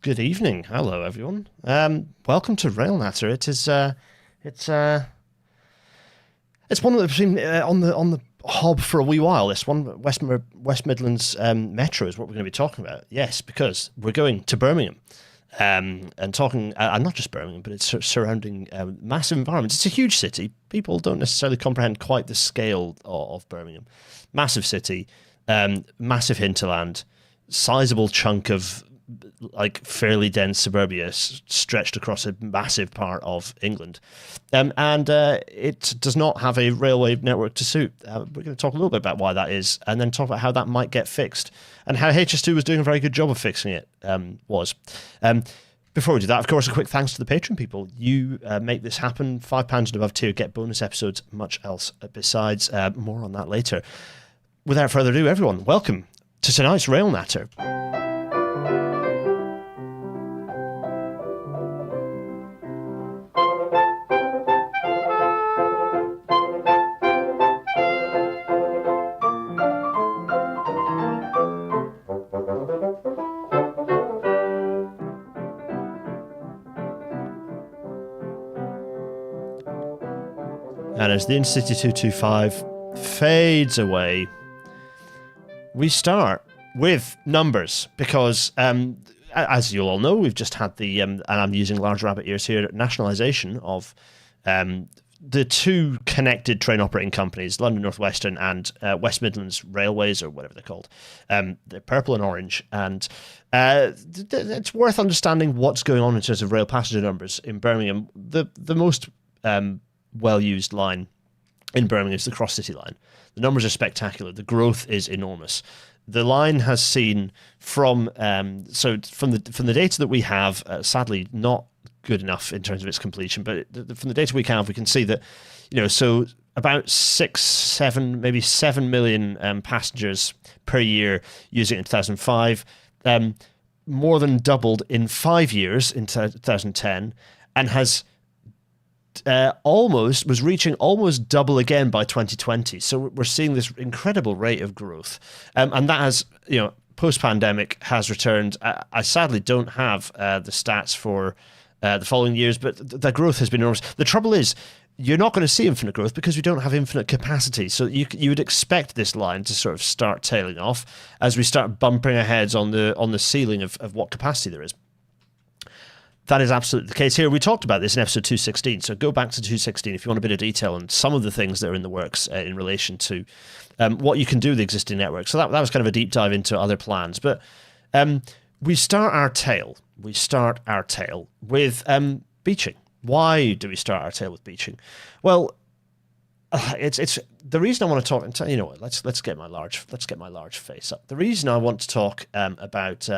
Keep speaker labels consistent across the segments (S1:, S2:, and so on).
S1: Good evening. Hello, everyone. Welcome to Rail Natter. It's one that's been on the hob for a wee while. This one, West Midlands Metro, is what we're going to be talking about. Yes, because we're going to Birmingham, and talking, and not just Birmingham, but it's surrounding massive environments. It's a huge city. People don't necessarily comprehend quite the scale of Birmingham. Massive city, massive hinterland, sizable chunk of fairly dense suburbia stretched across a massive part of England, and it does not have a railway network to suit. We're going to talk a little bit about why that is, and then talk about how that might get fixed, and how HS2 was doing a very good job of fixing it. Before we do that, of course, a quick thanks to the Patreon people. You make this happen. £5 and above tier get bonus episodes, much else besides. More on that later. Without further ado, everyone, welcome to tonight's Rail Natter. And as the Intercity 225 fades away, we start with numbers because, as you all know, we've just had and I'm using large rabbit ears here, nationalisation of the two connected train operating companies, London North Western and West Midlands Railways, or whatever they're called. They're purple and orange, and it's worth understanding what's going on in terms of rail passenger numbers in Birmingham. The most well-used line in Birmingham is the cross-city line. The numbers are spectacular. The growth is enormous. The line has seen from the data that we have, sadly not good enough in terms of its completion, but from the data we have, we can see that, so about 7 million passengers per year using it in 2005, more than doubled in 5 years in 2010, and has was reaching almost double again by 2020. So we're seeing this incredible rate of growth, and that has, post-pandemic has returned. I sadly don't have the stats for the following years, but the growth has been enormous. The trouble is, you're not going to see infinite growth because we don't have infinite capacity. So you would expect this line to sort of start tailing off as we start bumping our heads on the ceiling of what capacity there is. That is absolutely the case here. We talked about this in episode 216, so go back to 216 if you want a bit of detail on some of the things that are in the works in relation to what you can do with the existing network. So that was kind of a deep dive into other plans. But we start our tale with Beeching. Why do we start our tale with Beeching? Well, it's the reason I want to talk. And you know what? Let's get my large face up. The reason I want to talk about.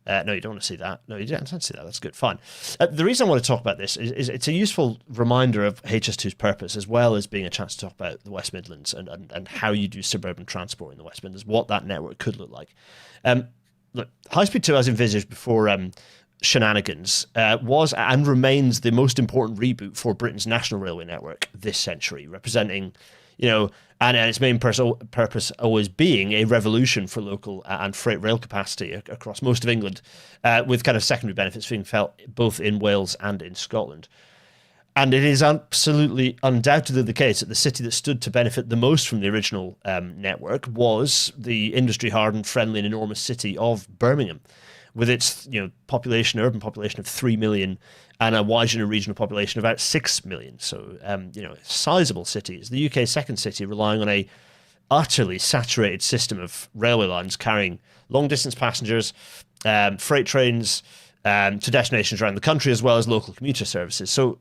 S1: No, you don't want to see that. No, you don't see that. That's good. Fine. The reason I want to talk about this is it's a useful reminder of HS2's purpose, as well as being a chance to talk about the West Midlands and how you do suburban transport in the West Midlands, what that network could look like. Look, High Speed 2, as envisaged before shenanigans, was and remains the most important reboot for Britain's national railway network this century, representing, and its main purpose always being a revolution for local and freight rail capacity across most of England, with kind of secondary benefits being felt both in Wales and in Scotland. And it is absolutely, undoubtedly the case that the city that stood to benefit the most from the original network was the industry-hardened, friendly and enormous city of Birmingham, with its urban population of 3 million and a wider regional population of about 6 million. So, sizable city. It's the UK's second city, relying on a utterly saturated system of railway lines carrying long-distance passengers, freight trains to destinations around the country, as well as local commuter services. So,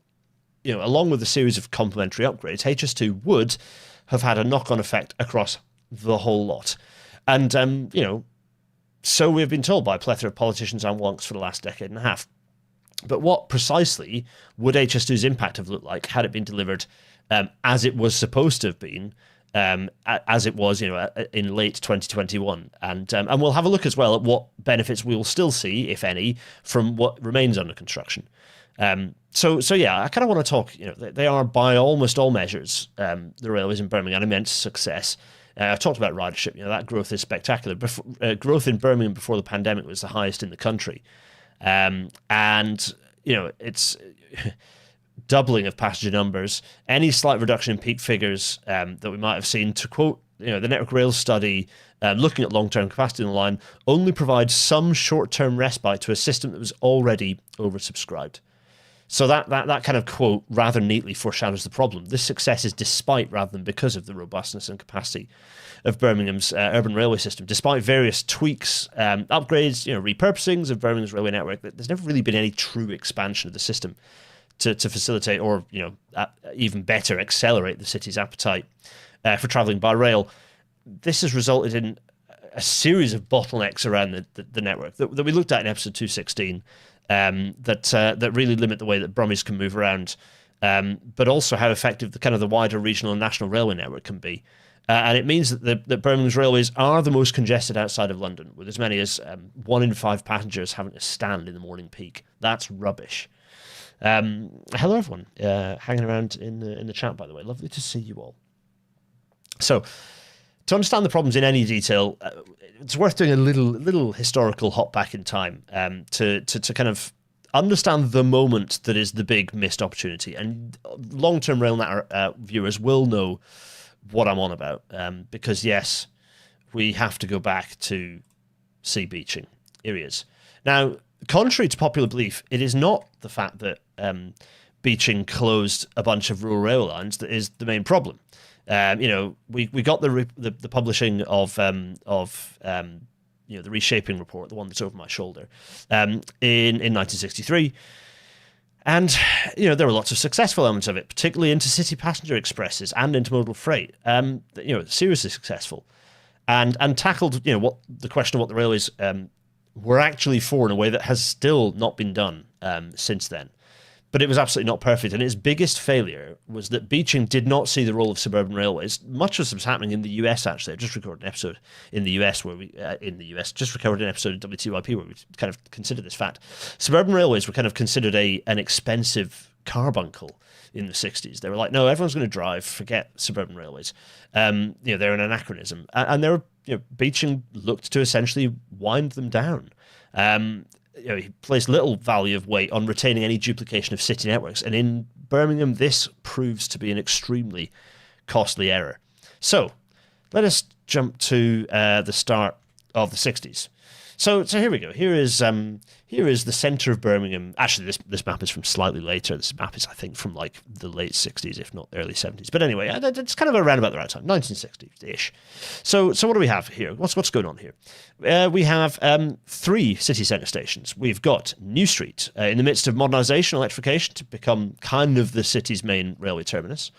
S1: along with a series of complementary upgrades, HS2 would have had a knock-on effect across the whole lot. And, so we've been told by a plethora of politicians and wonks for the last decade and a half. But what precisely would HS2's impact have looked like had it been delivered as it was supposed to have been, as it was, in late 2021? And we'll have a look as well at what benefits we will still see, if any, from what remains under construction. So yeah, I kind of want to talk. They are by almost all measures, the railways in Birmingham, an immense success. I've talked about ridership. That growth is spectacular. Growth in Birmingham before the pandemic was the highest in the country. And, it's doubling of passenger numbers. Any slight reduction in peak figures that we might have seen, to quote, the Network Rail study, looking at long-term capacity on the line, only provides some short-term respite to a system that was already oversubscribed. So that kind of quote rather neatly foreshadows the problem. This success is despite rather than because of the robustness and capacity of Birmingham's urban railway system. Despite various tweaks, upgrades, repurposings of Birmingham's railway network, there's never really been any true expansion of the system to facilitate or, even better, accelerate the city's appetite for travelling by rail. This has resulted in a series of bottlenecks around the network that we looked at in episode 216, that really limit the way that Brummies can move around, but also how effective the wider regional and national railway network can be. And it means that Birmingham's railways are the most congested outside of London, with as many as 1 in 5 passengers having to stand in the morning peak. That's rubbish. Hello, everyone, hanging around in the chat, by the way. Lovely to see you all. So, to understand the problems in any detail, it's worth doing a little historical hop back in time to kind of understand the moment that is the big missed opportunity. And long-term RailNet viewers will know what I'm on about, because yes, we have to go back to see Beeching. Here he is. Now, contrary to popular belief, it is not the fact that Beeching closed a bunch of rural rail lines that is the main problem. We got the publishing of the reshaping report, the one that's over my shoulder, in 1963. And, there were lots of successful elements of it, particularly intercity passenger expresses and intermodal freight, seriously successful, and tackled, what the question of what the railways were actually for in a way that has still not been done since then. But it was absolutely not perfect. And its biggest failure was that Beeching did not see the role of suburban railways. Much of this was happening in the US, actually. I just recorded an episode in the US just recorded an episode of WTYP where we kind of considered this fact. Suburban railways were kind of considered an expensive carbuncle in the 60s. They were like, no, everyone's going to drive, forget suburban railways. They're an anachronism. And Beeching looked to essentially wind them down. He placed little value of weight on retaining any duplication of city networks, and in Birmingham, this proves to be an extremely costly error. So, let us jump to the start of the 60s. So here we go. Here is the centre of Birmingham. Actually, this map is from slightly later. This map is, I think, from like the late 60s, if not early 70s. But anyway, it's kind of around about the right time, 1960-ish. So what do we have here? What's going on here? We have 3 city centre stations. We've got New Street in the midst of modernisation, electrification to become kind of the city's main railway terminus.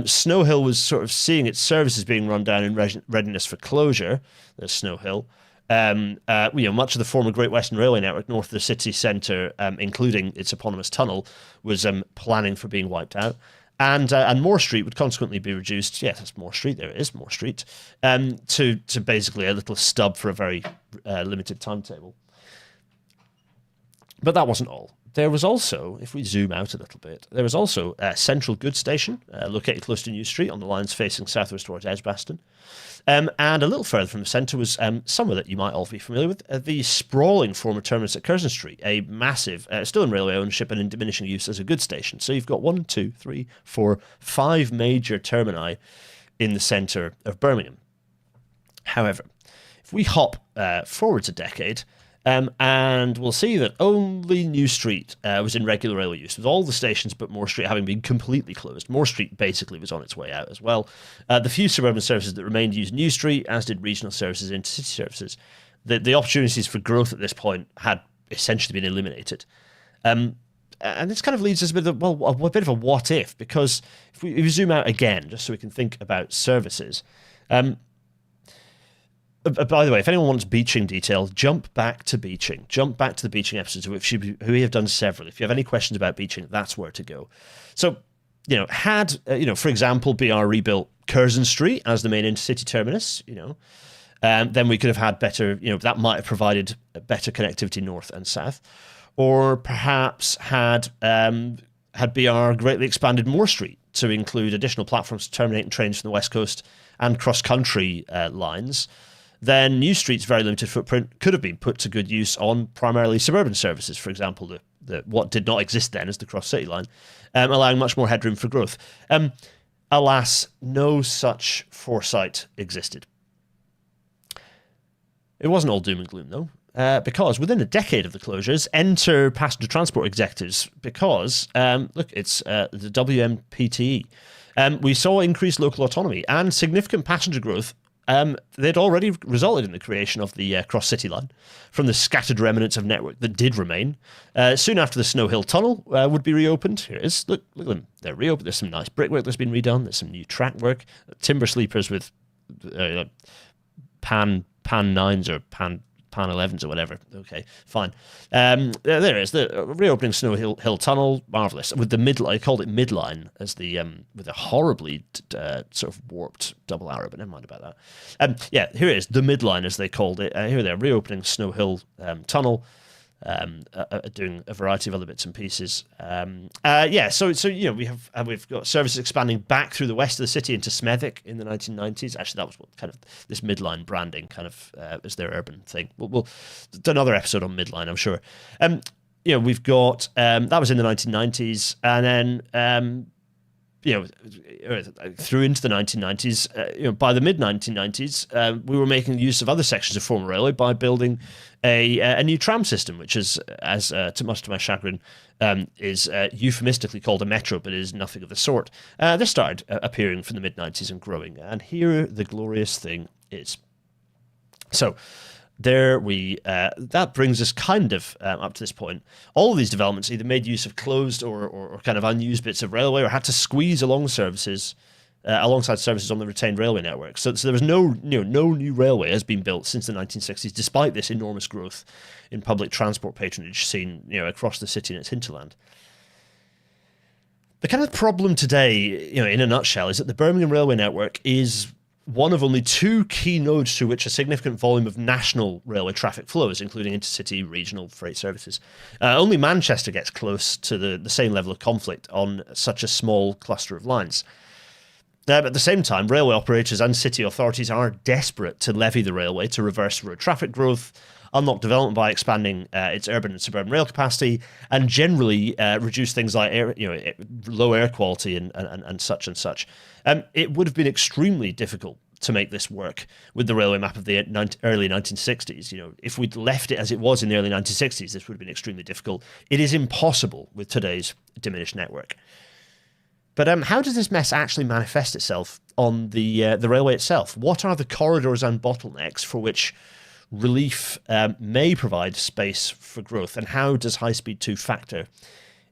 S1: Snow Hill was sort of seeing its services being run down in readiness for closure. There's Snow Hill. Much of the former Great Western Railway network north of the city centre, including its eponymous tunnel, was planning for being wiped out. And Moore Street would consequently be reduced. Yes, that's Moore Street. There it is, Moore Street. To basically a little stub for a very limited timetable. But that wasn't all. There was also, if we zoom out a little bit, there was also a central goods station located close to New Street on the lines facing southwest towards Edgbaston. And a little further from the centre was somewhere that you might all be familiar with, the sprawling former terminus at Curzon Street, a massive, still in railway ownership and in diminishing use as a goods station. So you've got 1, 2, 3, 4, 5 major termini in the centre of Birmingham. However, if we hop forwards a decade, and we'll see that only New Street was in regular railway use, with all the stations but Moore Street having been completely closed. Moore Street basically was on its way out as well. The few suburban services that remained used New Street, as did regional services and intercity services. The opportunities for growth at this point had essentially been eliminated. And this kind of leads us with a bit of a what if, because if we zoom out again, just so we can think about services. By the way, if anyone wants Beeching detail, jump back to Beeching. Jump back to the Beeching episodes, which we have done several. If you have any questions about Beeching, that's where to go. So, had, for example, BR rebuilt Curzon Street as the main intercity terminus, then we could have had better, that might have provided better connectivity north and south. Or perhaps had BR greatly expanded Moore Street to include additional platforms to terminate trains from the west coast and cross-country lines. then New Street's very limited footprint could have been put to good use on primarily suburban services, for example, what did not exist then as the cross-city line, allowing much more headroom for growth. Alas, no such foresight existed. It wasn't all doom and gloom, though, because within a decade of the closures, enter passenger transport executives, because, look, it's the WMPTE. We saw increased local autonomy and significant passenger growth. They'd already resulted in the creation of the cross-city line from the scattered remnants of network that did remain. Soon after, the Snow Hill Tunnel would be reopened. Here it is. Look at them. They're reopened. There's some nice brickwork that's been redone. There's some new track work. Timber sleepers with pan 9s or pan 11s or whatever. Okay, fine. There it is. The reopening Snow Hill Tunnel, marvellous. With the I called it midline as the with a horribly sort of warped double arrow, but never mind about that. Yeah, here it is, the midline as they called it. Here they're reopening Snow Hill Tunnel. Doing a variety of other bits and pieces. So we've got services expanding back through the west of the city into Smethwick in the 1990s. Actually, that was what kind of this midline branding kind of is their urban thing. We'll do another episode on midline, I'm sure. We've got that was in the 1990s, and then through into the 1990s, by the mid-1990s, we were making use of other sections of former railway by building a new tram system, which is, much to my chagrin, is euphemistically called a metro, but is nothing of the sort. This started appearing from the mid-90s and growing, and here the glorious thing is. So that brings us kind of up to this point. All of these developments either made use of closed or kind of unused bits of railway, or had to squeeze alongside services on the retained railway network. So there was no new railway has been built since the 1960s, despite this enormous growth in public transport patronage seen across the city and its hinterland. The kind of problem today, in a nutshell, is that the Birmingham railway network is one of only two key nodes through which a significant volume of national railway traffic flows, including intercity, regional freight services. Only Manchester gets close to the same level of conflict on such a small cluster of lines. But at the same time, railway operators and city authorities are desperate to levy the railway to reverse road traffic growth, unlock development by expanding its urban and suburban rail capacity, and generally reduce things like low air quality and such and such. It would have been extremely difficult to make this work with the railway map of the early 1960s. If we'd left it as it was in the early 1960s, this would have been extremely difficult. It is impossible with today's diminished network. But how does this mess actually manifest itself on the railway itself? What are the corridors and bottlenecks for which relief may provide space for growth, and how does High Speed 2 factor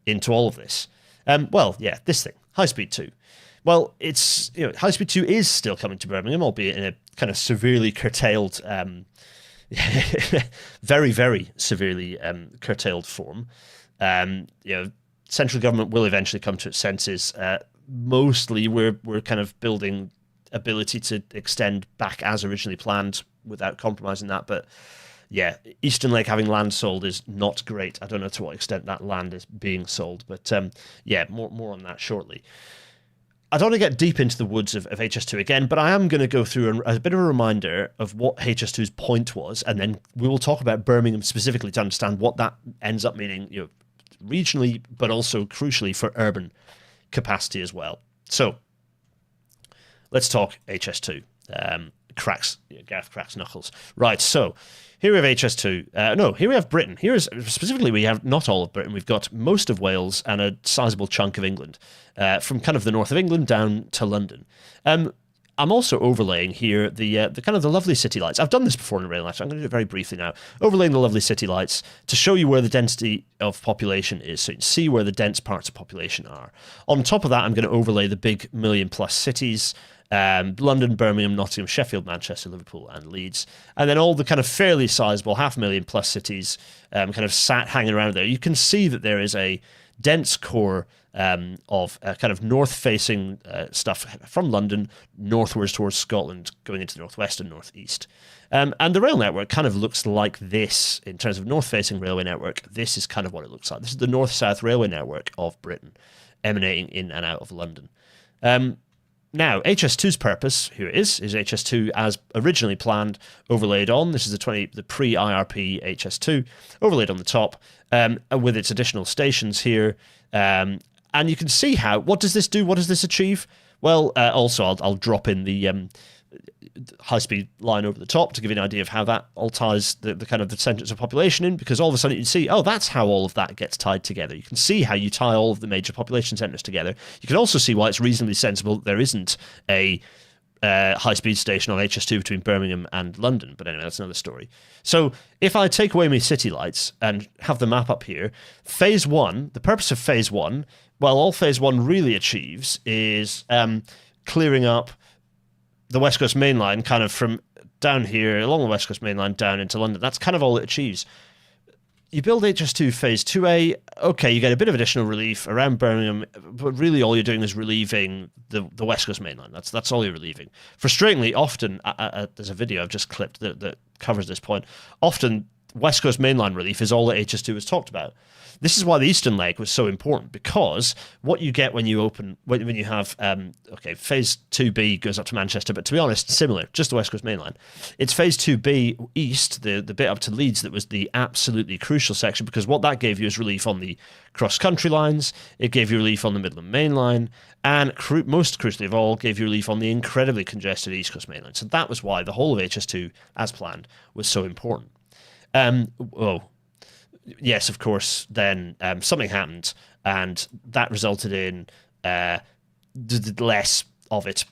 S1: into all of this? This thing, High Speed 2. Well, it's High Speed 2 is still coming to Birmingham, albeit in a kind of severely curtailed, very, very severely curtailed form. Central government will eventually come to its senses. Mostly, we're kind of building ability to extend back as originally planned without compromising that. But yeah, Eastern Lake having land sold is not great. I don't know to what extent that land is being sold, but more on that shortly. I don't want to get deep into the woods of HS2 again, but I am going to go through a bit of a reminder of what HS2's point was, and then we will talk about Birmingham specifically to understand what that ends up meaning, regionally, but also crucially for urban capacity as well. So let's talk HS2. Gareth cracks knuckles. Right, so here we have HS2. Here we have Britain. Specifically, we have not all of Britain. We've got most of Wales and a sizable chunk of England, from kind of the north of England down to London. I'm also overlaying here the kind of the lovely city lights. I've done this before in a rail lecture. I'm going to do it very briefly now. Overlaying the lovely city lights to show you where the density of population is, so you can see where the dense parts of population are. On top of that, I'm going to overlay the big million-plus cities, London, Birmingham, Nottingham, Sheffield, Manchester, Liverpool, and Leeds, and then all the kind of fairly sizable 500,000+ cities kind of hanging around there. You can see that there is a dense core of kind of north-facing stuff from London northwards towards Scotland, going into the northwest and northeast. And the rail network kind of looks like this in terms of north-facing railway network. This is kind of what it looks like. This is the north-south railway network of Britain, emanating in and out of London. Now, HS2's purpose, here it is HS2 as originally planned, overlaid on. This is the pre-IRP HS2, overlaid on the top, with its additional stations here. And you can see what does this do? What does this achieve? Well, also, I'll drop in the high-speed line over the top to give you an idea of how that all ties the kind of the centres of population in, because all of a sudden you can see, oh, that's how all of that gets tied together. You can see how you tie all of the major population centres together. You can also see why it's reasonably sensible that there isn't a high-speed station on HS2 between Birmingham and London. But anyway, that's another story. So if I take away my city lights and have the map up here, phase 1, the purpose of phase 1, well, all phase 1 really achieves is clearing up the West Coast Main Line kind of from down here along the West Coast Main Line down into London. That's kind of all it achieves. You build HS2 Phase 2A, okay, you get a bit of additional relief around Birmingham, but really all you're doing is relieving the West Coast Main Line. That's all you're relieving. Frustratingly, often, there's a video I've just clipped that covers this point, often West Coast Main Line relief is all that HS2 has talked about. This is why the eastern leg was so important, because what you get when you have phase 2B goes up to Manchester, but to be honest, similar, just the West Coast Main Line. It's phase 2B east, the bit up to Leeds, that was the absolutely crucial section, because what that gave you is relief on the cross-country lines, it gave you relief on the Midland Main Line, and most crucially of all, gave you relief on the incredibly congested East Coast Main Line. So that was why the whole of HS2, as planned, was so important. Yes, of course, then something happened, and that resulted in less of it,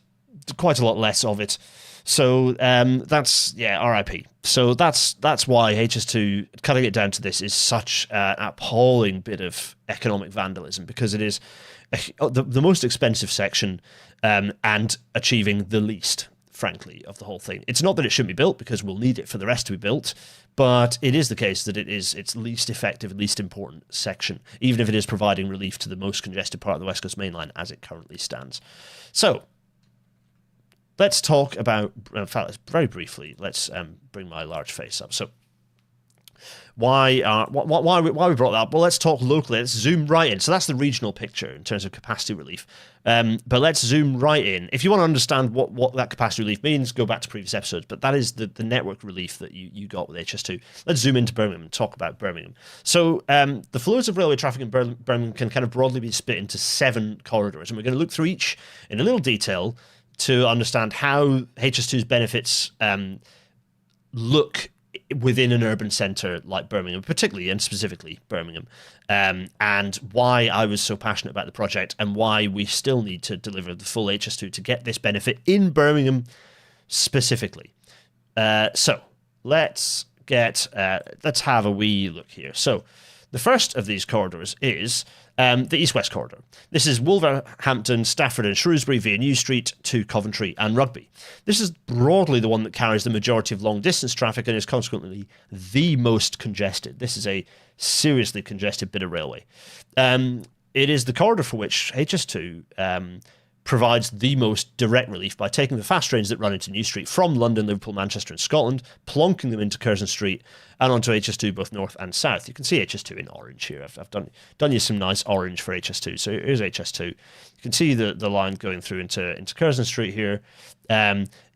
S1: quite a lot less of it. So that's, RIP. So that's why HS2, cutting it down to this, is such an appalling bit of economic vandalism, because it is the most expensive section and achieving the least, frankly, of the whole thing. It's not that it shouldn't be built, because we'll need it for the rest to be built, but it is the case that it is its least effective, least important section, even if it is providing relief to the most congested part of the West Coast Main Line as it currently stands. So let's talk about, in fact, very briefly, let's bring my large face up. So why we brought that up? Well, let's talk locally. Let's zoom right in. So that's the regional picture in terms of capacity relief. But let's zoom right in. If you want to understand what that capacity relief means, go back to previous episodes. But that is the network relief that you got with HS2. Let's zoom into Birmingham and talk about Birmingham. So the flows of railway traffic in Birmingham can kind of broadly be split into 7 corridors. And we're going to look through each in a little detail to understand how HS2's benefits look within an urban centre like Birmingham, particularly and specifically Birmingham, and why I was so passionate about the project, and why we still need to deliver the full HS2 to get this benefit in Birmingham specifically. So let's have a wee look here. So the first of these corridors is the East-West corridor. This is Wolverhampton, Stafford and Shrewsbury via New Street to Coventry and Rugby. This is broadly the one that carries the majority of long-distance traffic and is consequently the most congested. This is a seriously congested bit of railway. It is the corridor for which HS2 provides the most direct relief by taking the fast trains that run into New Street from London, Liverpool, Manchester and Scotland, plonking them into Curzon Street and onto HS2 both north and south. You can see HS2 in orange here. I've done you some nice orange for HS2. So here's HS2. You can see the line going through into Curzon Street here.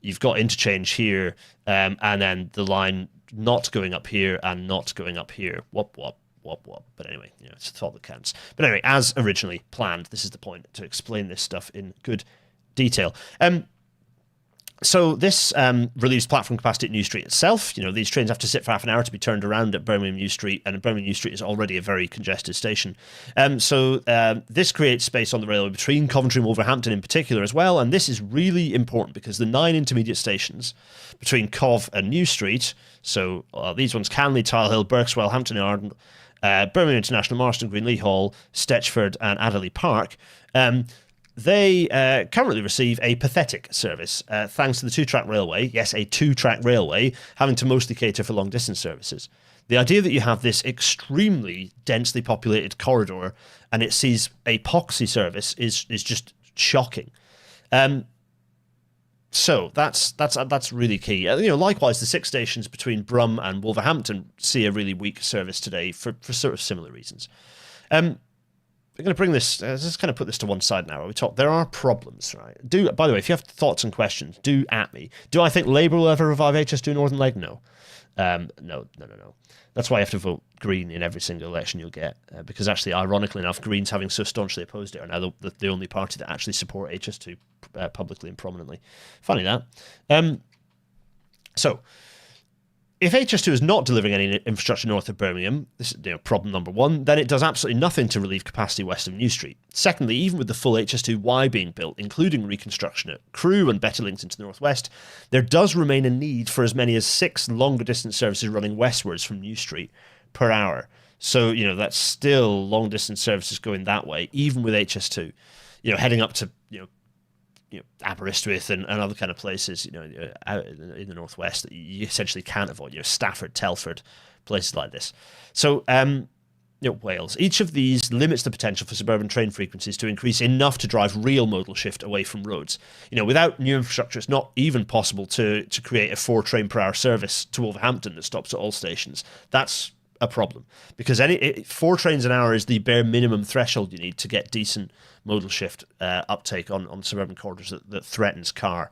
S1: You've got interchange here, and then the line not going up here and not going up here. Wop, wop. But anyway, it's the thought that counts. But anyway, as originally planned, this is the point, to explain this stuff in good detail. So this relieves platform capacity at New Street itself. These trains have to sit for half an hour to be turned around at Birmingham New Street, and Birmingham New Street is already a very congested station. So this creates space on the railway between Coventry and Wolverhampton in particular as well, and this is really important because the 9 intermediate stations between Cov and New Street, so these ones: Canley, Tile Hill, Berkswell, Hampton Yard, Birmingham International, Marston Green, Lee Hall, Stetchford and Adderley Park, they currently receive a pathetic service thanks to the 2-track railway. Yes, a 2-track railway having to mostly cater for long-distance services. The idea that you have this extremely densely populated corridor and it sees a poxy service is just shocking. So that's really key. Likewise, the 6 stations between Brum and Wolverhampton see a really weak service today for sort of similar reasons. I'm going to bring this. Let's just kind of put this to one side now. Where we talk. There are problems, right? By the way, if you have thoughts and questions, do at me. Do I think Labour will ever revive HS2 Northern Leg? No. No. That's why you have to vote Green in every single election you'll get, because actually, ironically enough, Greens, having so staunchly opposed it, are now the only party that actually support HS2 publicly and prominently. Funny that. So, if HS2 is not delivering any infrastructure north of Birmingham, this is problem number one, then it does absolutely nothing to relieve capacity west of New Street. Secondly, even with the full HS2Y being built, including reconstruction at Crewe and better links into the northwest, there does remain a need for as many as 6 longer distance services running westwards from New Street per hour. So, that's still long distance services going that way, even with HS2, heading up to, Aberystwyth and other kind of places, out in the northwest that you essentially can't avoid. Stafford, Telford, places like this. So, Wales. Each of these limits the potential for suburban train frequencies to increase enough to drive real modal shift away from roads. Without new infrastructure, it's not even possible to create a 4 train per hour service to Wolverhampton that stops at all stations. That's a problem, because 4 trains an hour is the bare minimum threshold you need to get decent modal shift uptake on suburban corridors that threatens car.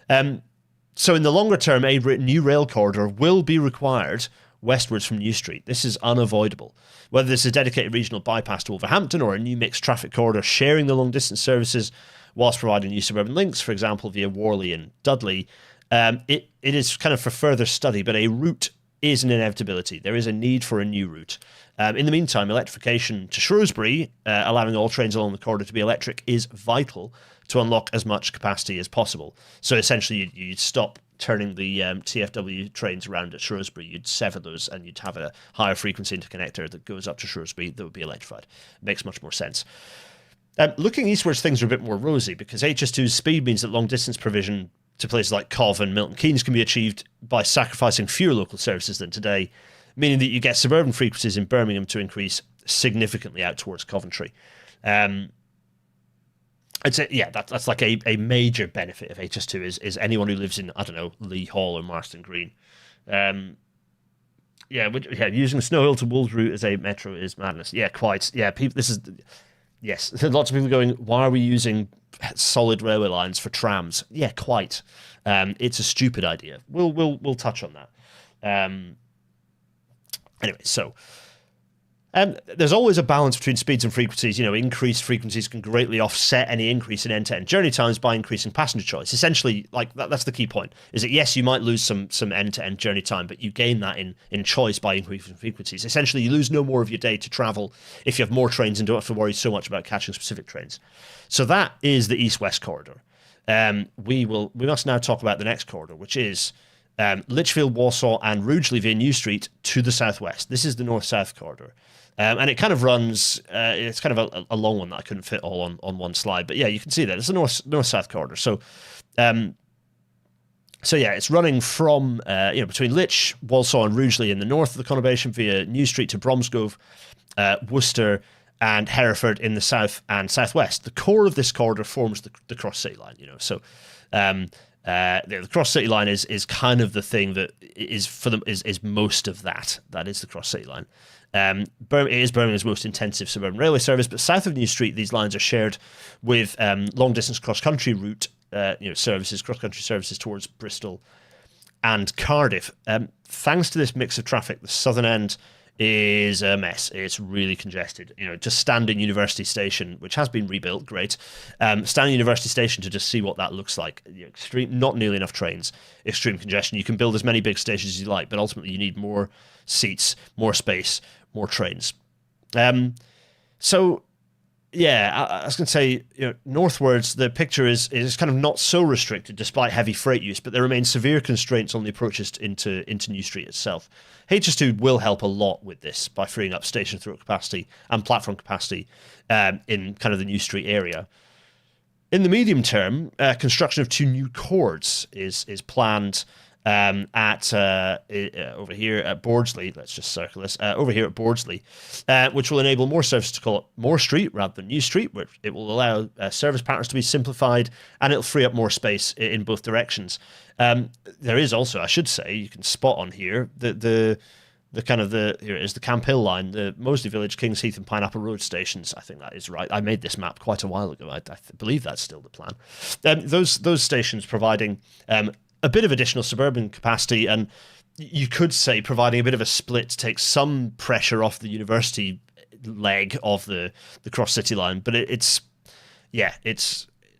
S1: So in the longer term, a new rail corridor will be required westwards from New Street. This is unavoidable. Whether this is a dedicated regional bypass to Wolverhampton or a new mixed traffic corridor sharing the long distance services whilst providing new suburban links, for example, via Worley and Dudley, it is kind of for further study, but a route is an inevitability. There is a need for a new route. In the meantime, electrification to Shrewsbury, allowing all trains along the corridor to be electric, is vital to unlock as much capacity as possible. So essentially, you'd stop turning the TfW trains around at Shrewsbury, you'd sever those, and you'd have a higher frequency interconnector that goes up to Shrewsbury that would be electrified. It makes much more sense. Looking eastwards, things are a bit more rosy, because HS2's speed means that long distance provision to places like Cov and Milton Keynes can be achieved by sacrificing fewer local services than today, meaning that you get suburban frequencies in Birmingham to increase significantly out towards Coventry. I'd say, that's like a major benefit of HS2 is anyone who lives in, I don't know, Lee Hall or Marston Green. Using Snow Hill to Wolves route as a metro is madness. Yeah, quite. Yeah, yes, lots of people going, why are we using solid railway lines for trams? Yeah, quite. It's a stupid idea. We'll touch on that. Anyway, so there's always a balance between speeds and frequencies. Increased frequencies can greatly offset any increase in end-to-end journey times by increasing passenger choice. Essentially, that's the key point, is that yes, you might lose some end-to-end journey time, but you gain that in choice by increasing frequencies. Essentially, you lose no more of your day to travel if you have more trains and don't have to worry so much about catching specific trains. So that is the east-west corridor. We must now talk about the next corridor, which is Lichfield, Walsall and Rugeley via New Street to the southwest. This is the north-south corridor. And it kind of runs, it's kind of a long one that I couldn't fit all on one slide. But yeah, you can see that. It's the north-south corridor. So, it's running from, between Lich, Walsall and Rugeley in the north of the conurbation via New Street to Bromsgrove, Worcester and Hereford in the south and southwest. The core of this corridor forms the cross-city line, So the cross-city line is kind of the thing that is for them is most of that. That is the cross-city line. It is Birmingham's most intensive suburban railway service, but south of New Street, these lines are shared with long-distance cross-country route services, cross-country services towards Bristol and Cardiff. Thanks to this mix of traffic, the southern end is a mess. It's really congested. Just Standing University Station, which has been rebuilt, great. Standing University Station to just see what that looks like. Extreme, not nearly enough trains, extreme congestion. You can build as many big stations as you like, but ultimately you need more seats, more space, more trains. I was going to say, northwards, the picture is kind of not so restricted despite heavy freight use, but there remain severe constraints on the approaches into New Street itself. HS2 will help a lot with this by freeing up station through capacity and platform capacity in kind of the New Street area. In the medium term, construction of 2 new chords is planned over here at Bordsley. Let's just circle this. Over here at Bordsley, which will enable more services to call it Moore Street rather than New Street, which it will allow service patterns to be simplified, and it'll free up more space in both directions. There is also, I should say, you can spot on here that the here it is, the Camp Hill line, the Moseley Village, Kings Heath and Pineapple Road stations. I think that is right. I made this map quite a while ago. I believe that's still the plan. Those stations providing a bit of additional suburban capacity, and you could say providing a bit of a split to take some pressure off the university leg of the cross city line, but it's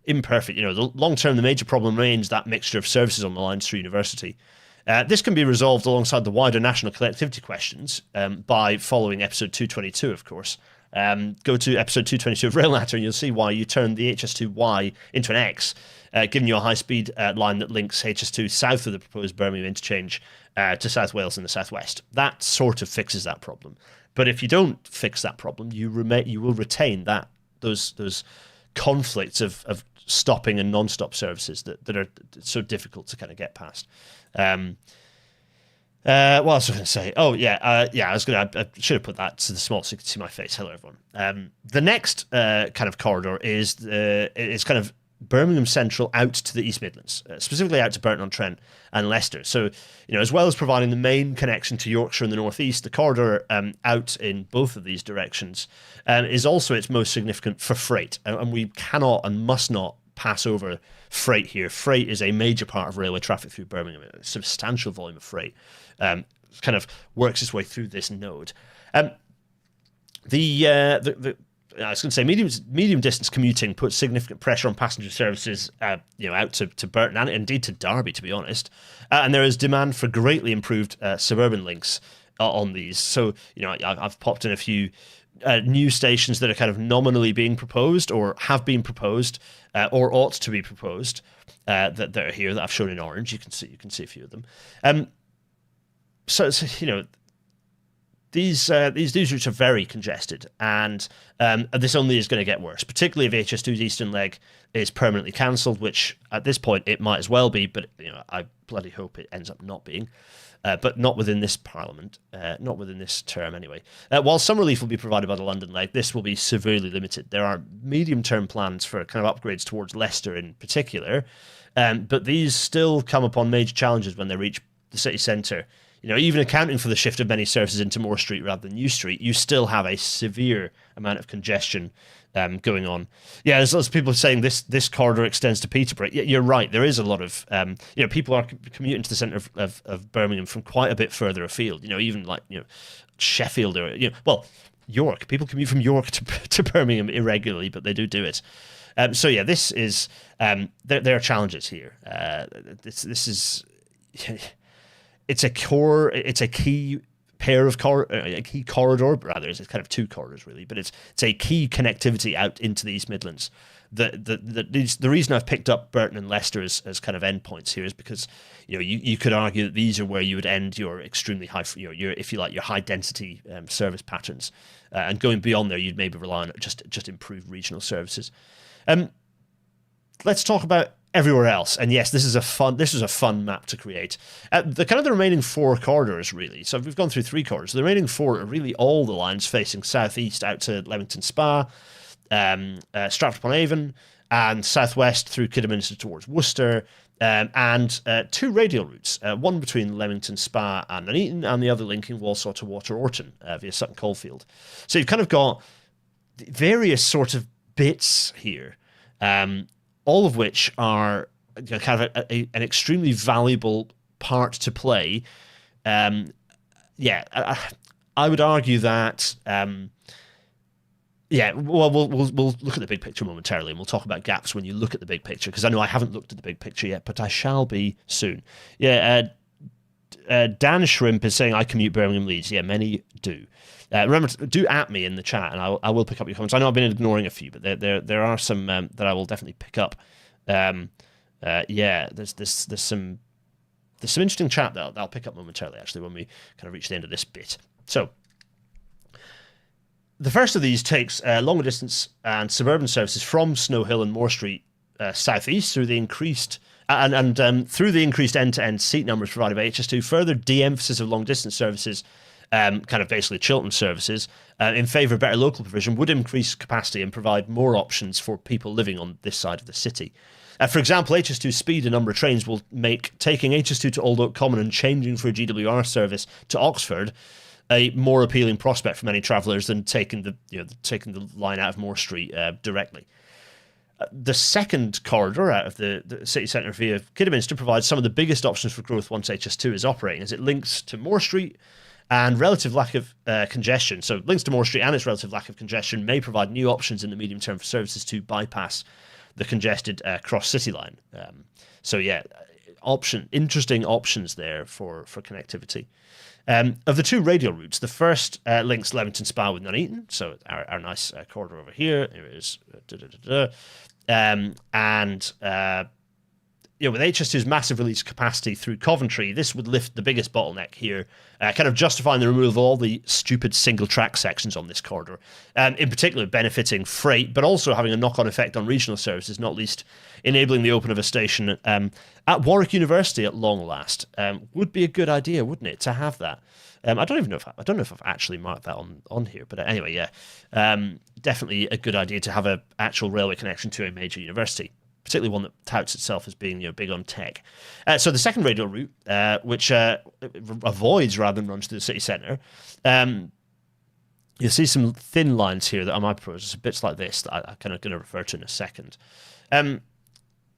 S1: imperfect. The long term, the major problem remains that mixture of services on the lines through university. This can be resolved alongside the wider national connectivity questions by following episode 222, of course. Go to episode 222 of RailNatter and you'll see why you turn the HS2Y into an X, giving you a high-speed line that links HS2 south of the proposed Birmingham interchange to South Wales in the southwest. That sort of fixes that problem. But if you don't fix that problem, you will retain those conflicts of stopping and non-stop services that are so difficult to kind of get past. What else was I going to say? I should have put that to the small so you can see my face. Hello, everyone. The next kind of corridor is kind of Birmingham Central out to the East Midlands, specifically out to Burton-on-Trent and Leicester. So, as well as providing the main connection to Yorkshire in the northeast, the corridor out in both of these directions is also its most significant for freight. And we cannot and must not pass over freight here. Freight is a major part of railway traffic through Birmingham. A substantial volume of freight kind of works its way through this node. I was going to say medium distance commuting puts significant pressure on passenger services, out to Burton and indeed to Derby, to be honest. And there is demand for greatly improved suburban links on these. So, I've popped in a few new stations that are kind of nominally being proposed or have been proposed or ought to be proposed that are here that I've shown in orange. You can see a few of them. So these routes are very congested, and this only is going to get worse, particularly if HS2's eastern leg is permanently cancelled, which at this point it might as well be, but I bloody hope it ends up not being. But not within this Parliament, not within this term anyway. While some relief will be provided by the London leg, this will be severely limited. There are medium-term plans for kind of upgrades towards Leicester in particular, but these still come upon major challenges when they reach the city centre. Even accounting for the shift of many services into Moore Street rather than New Street, you still have a severe amount of congestion going on. Yeah, there's lots of people saying this corridor extends to Peterborough. Yeah, you're right. There is a lot of people are commuting to the centre of Birmingham from quite a bit further afield. Even like Sheffield or York. People commute from York to Birmingham irregularly, but they do it. This is there are challenges here. This is. It's a key pair of a key corridor, rather. It's kind of two corridors really, but it's a key connectivity out into the East Midlands. The reason I've picked up Burton and Leicester as kind of endpoints here is because you could argue that these are where you would end your extremely high, your if you like, your high density service patterns, and going beyond there, you'd maybe rely on just improved regional services. Let's talk about everywhere else. And yes, this was a fun map to create. The remaining four corridors, really. So we've gone through three corridors. The remaining four are really all the lines facing southeast out to Leamington Spa, Stratford-upon-Avon, and southwest through Kidderminster towards Worcester, and two radial routes, one between Leamington Spa and Nuneaton, and the other linking Walsall to Water Orton via Sutton Coldfield. So you've kind of got various sort of bits here, all of which are kind of an extremely valuable part to play. I would argue that. We'll look at the big picture momentarily, and we'll talk about gaps when you look at the big picture, because I know I haven't looked at the big picture yet, but I shall be soon. Dan Shrimp is saying I commute Birmingham Leeds. Yeah, many do. Remember, do at me in the chat, and I will pick up your comments. I know I've been ignoring a few, but there are some that I will definitely pick up. There's some interesting chat that I'll pick up momentarily, actually, when we kind of reach the end of this bit. So, the first of these takes longer distance and suburban services from Snow Hill and Moore Street southeast through the increased through the increased end-to-end seat numbers provided by HS2. Further de-emphasis of long distance services, kind of basically Chiltern services, in favour of better local provision, would increase capacity and provide more options for people living on this side of the city. For example, HS2 speed a number of trains will make taking HS2 to Old Oak Common and changing for a GWR service to Oxford a more appealing prospect for many travellers than taking the line out of Moore Street directly. The second corridor out of the city centre via Kidderminster provides some of the biggest options for growth once HS2 is operating, as it links to Moore Street and relative lack of congestion. So links to Moore Street and its relative lack of congestion may provide new options in the medium term for services to bypass the congested cross-city line. So yeah, interesting options there for connectivity. Of the two radial routes, the first links Leamington Spa with Nuneaton, so our nice corridor over here. Here it is. With HS2's massive release capacity through Coventry, this would lift the biggest bottleneck here, kind of justifying the removal of all the stupid single-track sections on this corridor, in particular benefiting freight, but also having a knock-on effect on regional services, not least enabling the open of a station at Warwick University at long last. Would be a good idea, wouldn't it, to have that? I don't know if I've actually marked that on here, but anyway, yeah, definitely a good idea to have an actual railway connection to a major university, particularly one that touts itself as being big on tech. So the second radial route, which avoids rather than runs to the city centre, you'll see some thin lines here that I might propose, just bits like this that I'm kind of going to refer to in a second.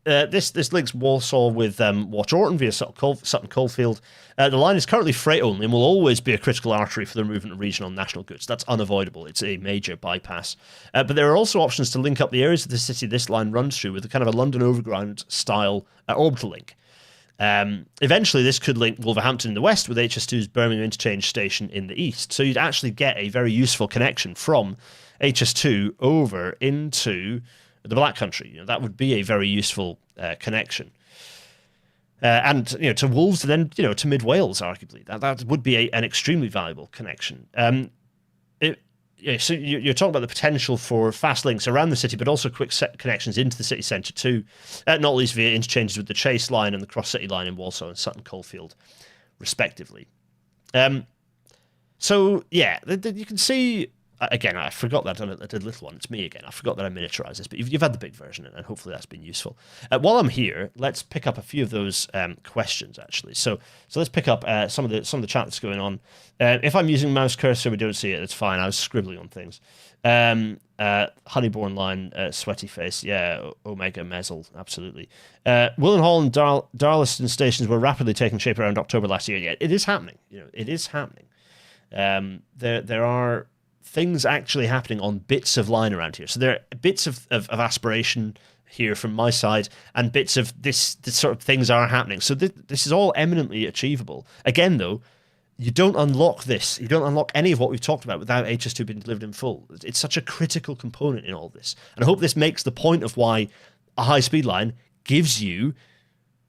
S1: This links Walsall with Watch Orton via Sutton Coldfield. The line is currently freight only and will always be a critical artery for the movement of regional and national goods. That's unavoidable. It's a major bypass. But there are also options to link up the areas of the city this line runs through with a kind of a London Overground style orbital link. Eventually, this could link Wolverhampton in the west with HS2's Birmingham interchange station in the east. So you'd actually get a very useful connection from HS2 over into the Black Country. That would be a very useful connection. And to Wolves, and then to Mid Wales, arguably that would be an extremely valuable connection. So you're talking about the potential for fast links around the city, but also quick connections into the city centre too, not least via interchanges with the Chase line and the Cross City line in Walsall and Sutton Coldfield, respectively. So yeah, you can see. Again, I forgot that I did a little one. It's me again. I forgot that I miniaturized this, but you've had the big version, and hopefully that's been useful. While I'm here, let's pick up a few of those questions, actually. So let's pick up some of the chat that's going on. If I'm using mouse cursor, we don't see it. It's fine. I was scribbling on things. Honeyborn line, sweaty face. Yeah, Omega Mezzle, absolutely. Willenhall and Darlaston stations were rapidly taking shape around October last year. Yeah, it is happening. It is happening. There are things actually happening on bits of line around here. So there are bits of aspiration here from my side, and bits of this sort of things are happening. So this is all eminently achievable. Again, though, you don't unlock this. You don't unlock any of what we've talked about without HS2 being delivered in full. It's such a critical component in all this. And I hope this makes the point of why a high-speed line gives you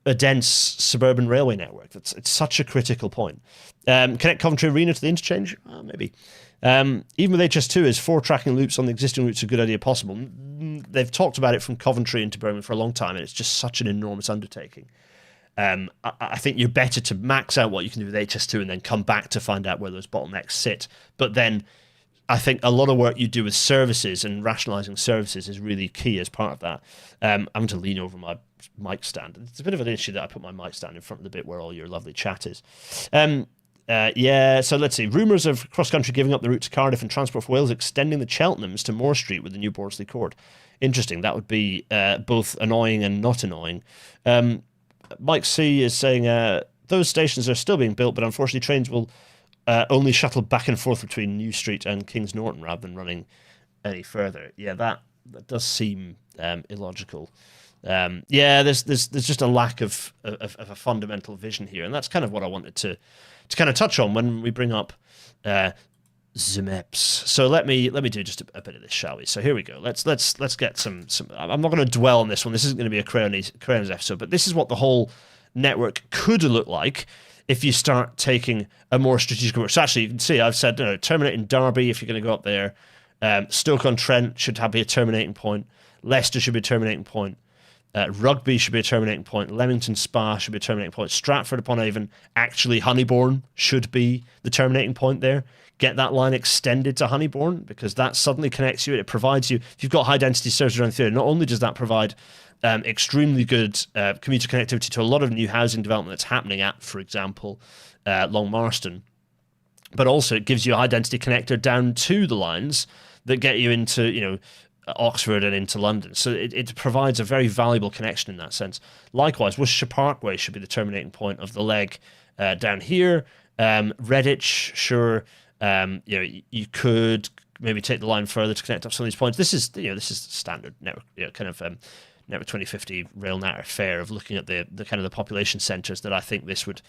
S1: a dense suburban railway network. It's such a critical point. Connect Coventry Arena to the interchange? Maybe. Even with HS2, is 4 tracking loops on the existing routes a good idea possible? They've talked about it from Coventry into Birmingham for a long time, and it's just such an enormous undertaking. I think you're better to max out what you can do with HS2 and then come back to find out where those bottlenecks sit. But then I think a lot of work you do with services and rationalising services is really key as part of that. I'm going to lean over my mic stand. It's a bit of an issue that I put my mic stand in front of the bit where all your lovely chat is. So let's see. Rumours of cross-country giving up the route to Cardiff and Transport for Wales extending the Cheltenhams to Moore Street with the new Bordesley Cord. Interesting. That would be both annoying and not annoying. Mike C is saying those stations are still being built, but unfortunately trains will only shuttle back and forth between New Street and Kings Norton rather than running any further. Yeah, that does seem illogical. There's just a lack of a fundamental vision here, and that's kind of what I wanted to kind of touch on when we bring up Zimeps. So let me do just a bit of this, shall we? So here we go. Let's get some. I'm not going to dwell on this one. This isn't going to be a Crayons episode, but this is what the whole network could look like if you start taking a more strategic approach. So actually, you can see I've said terminating Derby if you're going to go up there. Stoke-on-Trent should be a terminating point. Leicester should be a terminating point. Rugby should be a terminating point. Leamington Spa should be a terminating point. Stratford-upon-Avon, actually Honeybourne should be the terminating point there. Get that line extended to Honeybourne, because that suddenly connects you. It provides you, if you've got high-density services around the area, not only does that provide extremely good commuter connectivity to a lot of new housing development that's happening at, for example, Long Marston, but also it gives you a high-density connector down to the lines that get you into, Oxford and into London. So it provides a very valuable connection in that sense. Likewise, Worcestershire Parkway should be the terminating point of the leg down here. Redditch, sure. You could maybe take the line further to connect up some of these points. This is standard network, Network 2050 rail network fare of looking at the kind of the population centres that I think this would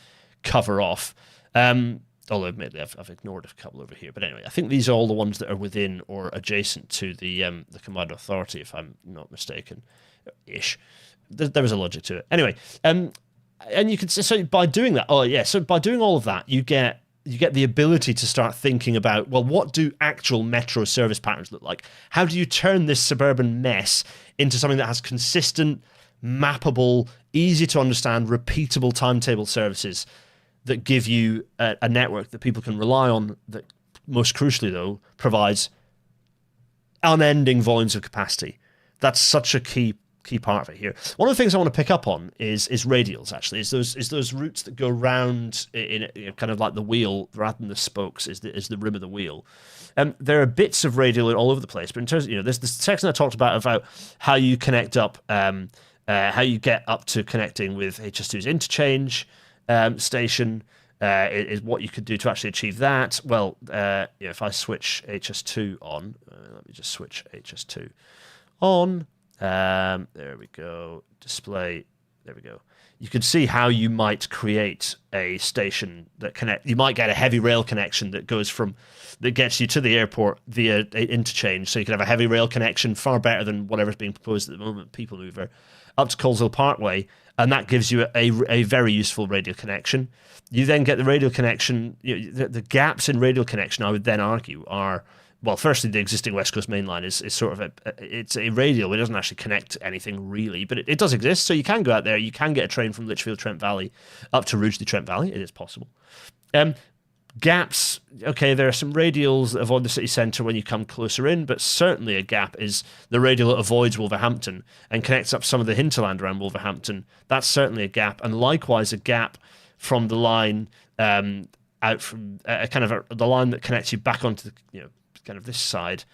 S1: cover off. Although admittedly I've ignored a couple over here, but anyway, I think these are all the ones that are within or adjacent to the combined authority, if I'm not mistaken, ish. There was a logic to it. Anyway, and you can so by doing that, so by doing all of that, you get the ability to start thinking about, well, what do actual metro service patterns look like? How do you turn this suburban mess into something that has consistent, mappable, easy to understand, repeatable timetable services that give you a network that people can rely on, that most crucially, though, provides unending volumes of capacity. That's such a key part of it here. One of the things I want to pick up on is radials, actually, is those routes that go round in kind of like the wheel rather than the spokes, is the rim of the wheel. There are bits of radial all over the place, but in terms of, there's this section I talked about how you connect up, how you get up to connecting with HS2's interchange station, is what you could do to actually achieve that. Well, if I switch HS2 on, let me just switch HS2 on. There we go. Display. There we go. You can see how you might create a station that you might get a heavy rail connection that gets you to the airport via interchange. So you can have a heavy rail connection, far better than whatever's being proposed at the moment, People Mover, up to Coleshill Parkway, and that gives you a very useful radial connection. You then get the radial connection. The gaps in radial connection, I would then argue, are, well, firstly, the existing West Coast Main Line is sort of it's a radial. It doesn't actually connect anything really, but it does exist. So you can go out there. You can get a train from Lichfield Trent Valley up to Rugeley Trent Valley. It is possible. Gaps, okay, there are some radials that avoid the city centre when you come closer in, but certainly a gap is the radial that avoids Wolverhampton and connects up some of the hinterland around Wolverhampton. That's certainly a gap, and likewise a gap from the line out from the line that connects you back onto the kind of this side,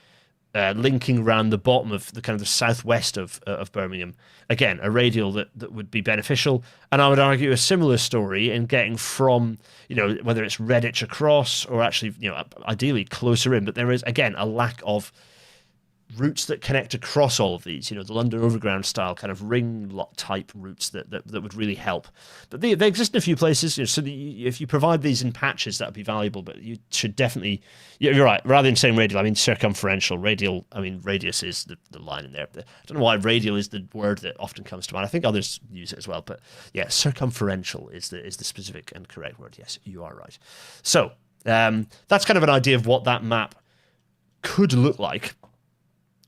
S1: linking around the bottom of the kind of the southwest of Birmingham. Again, a radial that would be beneficial. And I would argue a similar story in getting from, whether it's Redditch across or actually, ideally closer in. But there is, again, a lack of routes that connect across all of these, the London Overground style kind of ring lot type routes that would really help. But they exist in a few places, so if you provide these in patches, that would be valuable. But you should definitely, you're right, rather than saying radial, I mean circumferential. Radial, I mean radius is the line in there. I don't know why radial is the word that often comes to mind. I think others use it as well, but yeah, circumferential is the specific and correct word. Yes, you are right. So that's kind of an idea of what that map could look like.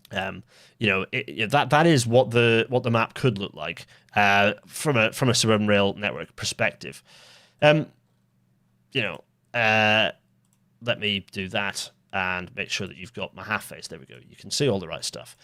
S1: That is what the map could look like from a suburban rail network perspective. Let me do that and make sure that you've got my half face. There we go. You can see all the right stuff.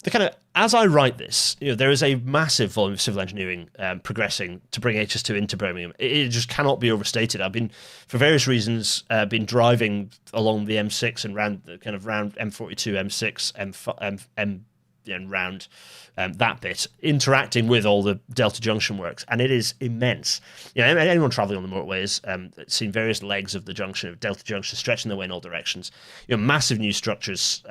S1: The kind of, as I write this, there is a massive volume of civil engineering progressing to bring HS2 into Birmingham. It just cannot be overstated. I've been, for various reasons, been driving along the M6 and round M42, M6, and round that bit, interacting with all the Delta Junction works, and it is immense. Anyone travelling on the motorway has seen various legs of the junction, of Delta Junction, stretching their way in all directions. Massive new structures.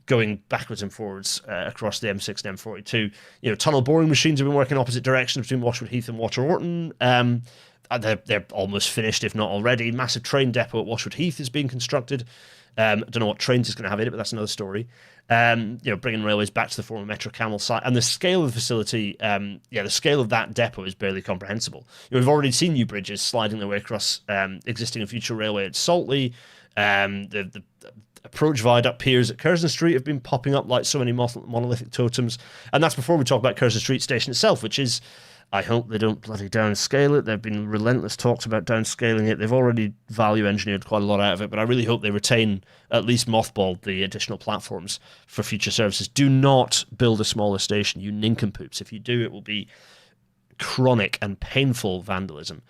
S1: Going backwards and forwards across the M6 and M42. Tunnel boring machines have been working opposite directions between Washwood Heath and Water Orton. They're almost finished, if not already. Massive train depot at Washwood Heath is being constructed. I don't know what trains it's going to have in it, but that's another story. Bringing railways back to the former Metro Camel site. And the scale of the facility, the scale of that depot is barely comprehensible. We've already seen new bridges sliding their way across existing and future railway at Saltley. The approach viaduct piers at Curzon Street have been popping up like so many monolithic totems, and that's before we talk about Curzon Street Station itself, which is, I hope they don't bloody downscale it. There have been relentless talks about downscaling it. They've already value engineered quite a lot out of it, but I really hope they retain, at least mothballed, the additional platforms for future services. Do not build a smaller station, you nincompoops. If you do, it will be chronic and painful vandalism.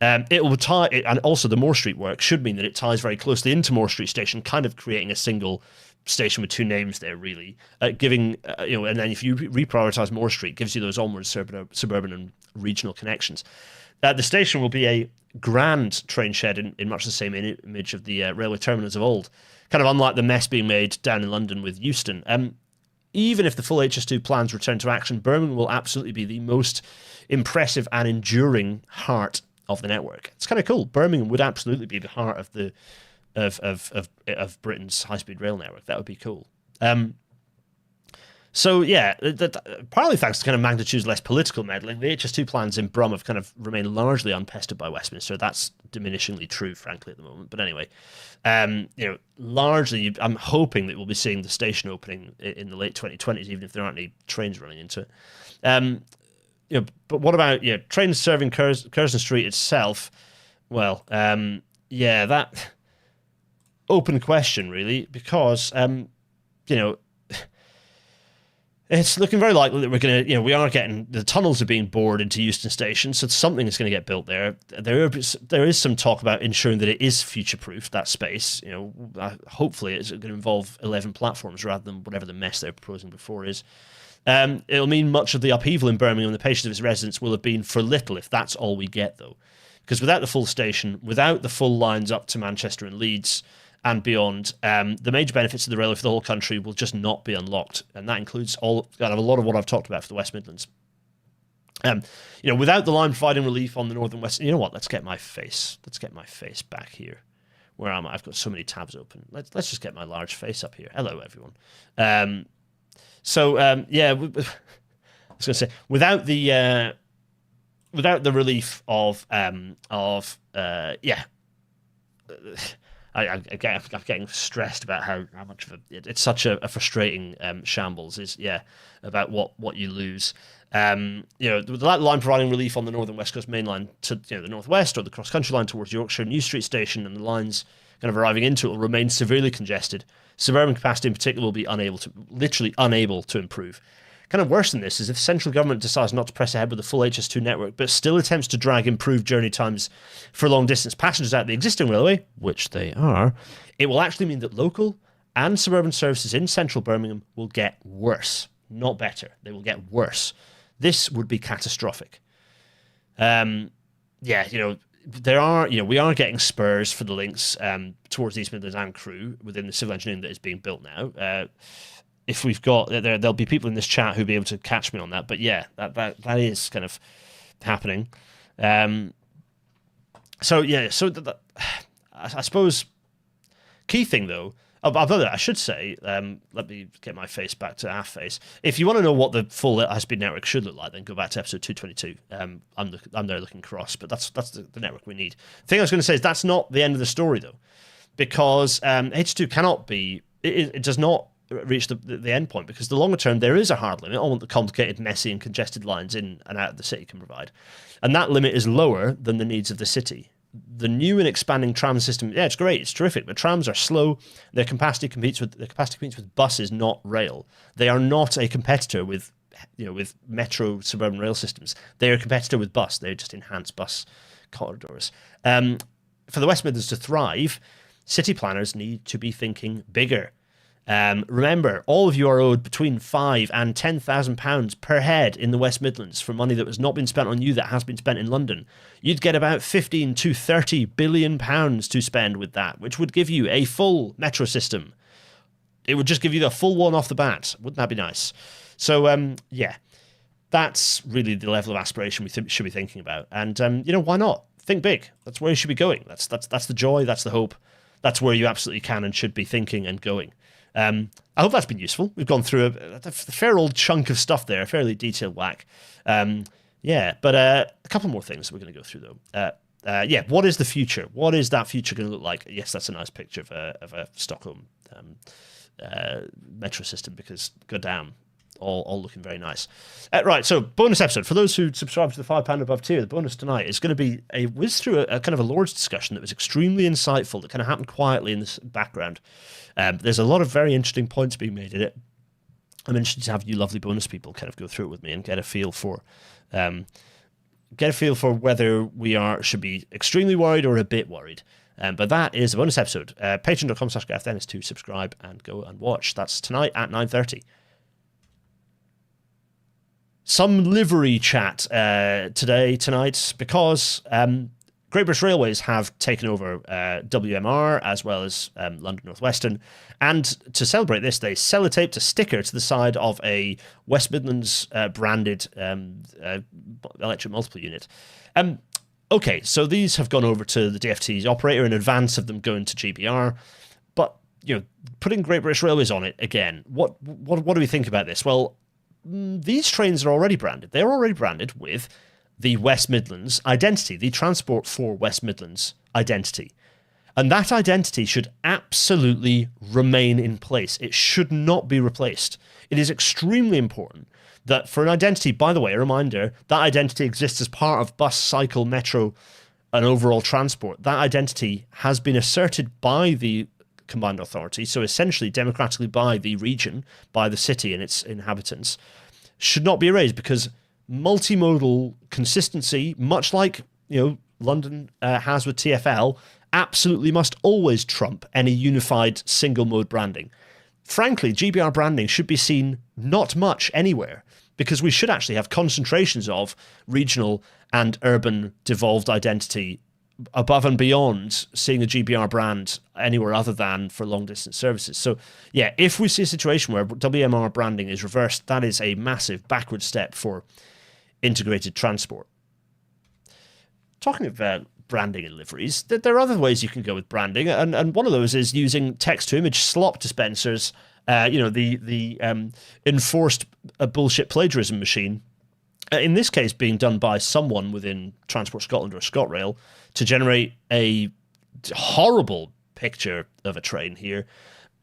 S1: It will tie, and also the Moore Street work should mean that it ties very closely into Moore Street Station, kind of creating a single station with two names there, really, giving and then if you reprioritize Moore Street, gives you those onwards suburban and regional connections. The station will be a grand train shed in much the same image of the railway terminals of old, kind of unlike the mess being made down in London with Euston. Even if the full HS2 plans return to action, Birmingham will absolutely be the most impressive and enduring heart of the network. It's kind of cool. Birmingham would absolutely be the heart of the of Britain's high-speed rail network. That would be cool. So yeah, partly thanks to kind of magnitude's less political meddling, the HS2 plans in Brum have kind of remained largely unpestered by Westminster. That's diminishingly true, frankly, at the moment. But anyway, largely, I'm hoping that we'll be seeing the station opening in the late 2020s, even if there aren't any trains running into it. But what about trains serving Curzon Street itself? Well, that open question really, because it's looking very likely that we're going to, we are getting, the tunnels are being bored into Euston Station, so something is going to get built there. There is some talk about ensuring that it is future-proof, that space. Hopefully it's going to involve 11 platforms rather than whatever the mess they're proposing before is. It'll mean much of the upheaval in Birmingham and the patience of its residents will have been for little if that's all we get, though. Because without the full station, without the full lines up to Manchester and Leeds and beyond, the major benefits of the railway for the whole country will just not be unlocked. And that includes a lot of what I've talked about for the West Midlands. Without the line providing relief on the north and west, you know what? Let's get my face back here. Where am I? I've got so many tabs open. Let's just get my large face up here. Hello, everyone. I was going to say, without the relief of I'm getting stressed about how much of it's such a frustrating shambles about what you lose. The line providing relief on the northern west coast main line to the northwest, or the cross country line towards Yorkshire New Street Station, and the lines kind of arriving into it will remain severely congested. Suburban capacity in particular will be literally unable to improve. Kind of worse than this is if central government decides not to press ahead with the full HS2 network, but still attempts to drag improved journey times for long-distance passengers out the existing railway, which they are, it will actually mean that local and suburban services in central Birmingham will get worse, not better. They will get worse. This would be catastrophic. We are getting spurs for the links towards East Midlands and Crewe within the civil engineering that is being built now. If we've got there'll be people in this chat who'll be able to catch me on that, but yeah, that is kind of happening. I suppose key thing though. I should say, let me get my face back to our face. If you want to know what the full high-speed network should look like, then go back to episode 222. I'm there looking cross, but that's the network we need. The thing I was going to say is that's not the end of the story, though, because H2 cannot be... It does not reach the end point, because the longer term, there is a hard limit on what the complicated, messy and congested lines in and out of the city can provide. And that limit is lower than the needs of the city. The new and expanding tram system, it's great, it's terrific, but trams are slow. Their capacity competes with buses, not rail. They are not a competitor with metro suburban rail systems. They are a competitor with bus. They just enhance bus corridors. For the West Midlands to thrive, city planners need to be thinking bigger. Remember, all of you are owed between £5,000 and £10,000 per head in the West Midlands for money that has not been spent on you that has been spent in London. You'd get about 15 to 30 billion pounds to spend with that, which would give you a full metro system. It would just give you the full one off the bat. Wouldn't that be nice? So, that's really the level of aspiration we should be thinking about. And, why not? Think big. That's where you should be going. That's the joy. That's the hope. That's where you absolutely can and should be thinking and going. I hope that's been useful. We've gone through a fair old chunk of stuff there, a fairly detailed whack. But a couple more things that we're going to go through, though. What is the future? What is that future going to look like? Yes, that's a nice picture of a Stockholm metro system, because goddamn, all looking very nice. Right, so bonus episode. For those who subscribe to the £5 above tier, the bonus tonight is going to be a whiz through a kind of a Lord's discussion that was extremely insightful, that kind of happened quietly in the background. There's a lot of very interesting points being made in it. I'm interested to have you lovely bonus people kind of go through it with me and get a feel for get a feel for whether we should be extremely worried or a bit worried. But that is a bonus episode. Patreon.com/GarethDennis to subscribe and go and watch. That's tonight at 9:30. Some livery chat tonight, because Great British Railways have taken over WMR as well as London North Western, and to celebrate this, they sellotaped a sticker to the side of a West Midlands branded electric multiple unit. Okay, so these have gone over to the DFT's operator in advance of them going to GBR, but putting Great British Railways on it again. What do we think about this? Well, these trains are already branded. They're already branded with the West Midlands identity, the Transport for West Midlands identity. And that identity should absolutely remain in place. It should not be replaced. It is extremely important that for an identity, by the way, a reminder, that identity exists as part of bus, cycle, metro, and overall transport. That identity has been asserted by the combined authority, so essentially democratically by the region, by the city and its inhabitants, should not be erased, because multimodal consistency, much like London has with TfL, absolutely must always trump any unified single mode branding. Frankly, GBR branding should be seen not much anywhere, because we should actually have concentrations of regional and urban devolved identity above and beyond seeing a GBR brand anywhere other than for long distance services. So yeah, if we see a situation where WMR branding is reversed, that is a massive backward step for integrated transport. Talking about branding and liveries, there are other ways you can go with branding, and one of those is using text-to-image slop dispensers, the enforced bullshit plagiarism machine, in this case being done by someone within Transport Scotland or ScotRail, to generate a horrible picture of a train here.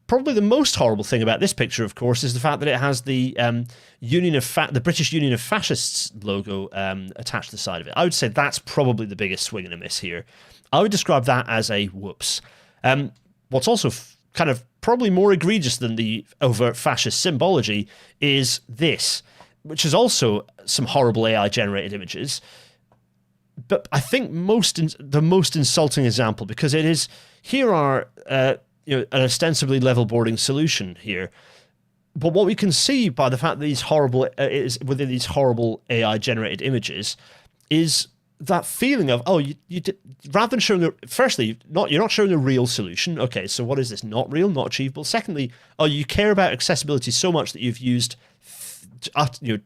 S1: Probably the most horrible thing about this picture, of course, is the fact that it has the the British Union of Fascists logo attached to the side of it. I would say that's probably the biggest swing and a miss here. I would describe that as a whoops. What's also kind of probably more egregious than the overt fascist symbology is this, which is also some horrible AI-generated images. But I think the most insulting example, because it is, here are an ostensibly level boarding solution here. But what we can see by the fact that these horrible is within these horrible AI-generated images is that feeling of, you did, rather than showing you're not showing a real solution. Okay, so what is this? Not real, not achievable. Secondly, you care about accessibility so much that you've used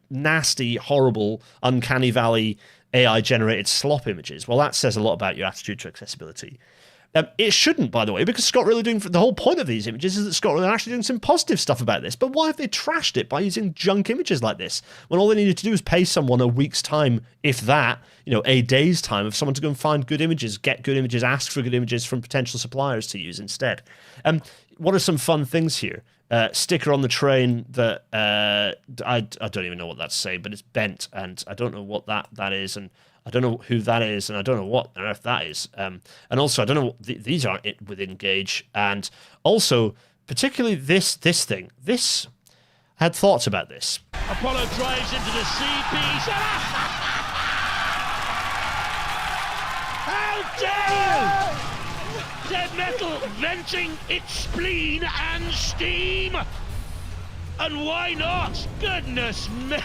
S1: nasty, horrible, uncanny valley AI-generated slop images. Well, that says a lot about your attitude to accessibility. It shouldn't, by the way, because ScotRail are doing, the whole point of these images is that ScotRail are actually doing some positive stuff about this. But why have they trashed it by using junk images like this, when all they needed to do was pay someone a week's time, if that, a day's time, of someone to go and find good images, get good images, ask for good images from potential suppliers to use instead? What are some fun things here? Sticker on the train that I don't even know what that's saying, but it's bent, and I don't know what that is, and I don't know who that is, and I don't know what on earth that is. And also, I don't know what these aren't it within Gauge, and also particularly this thing. This, I had thoughts about this.
S2: Apollo drives into the CP. How dare you! Dead metal venting its spleen and steam, and why not? Goodness me!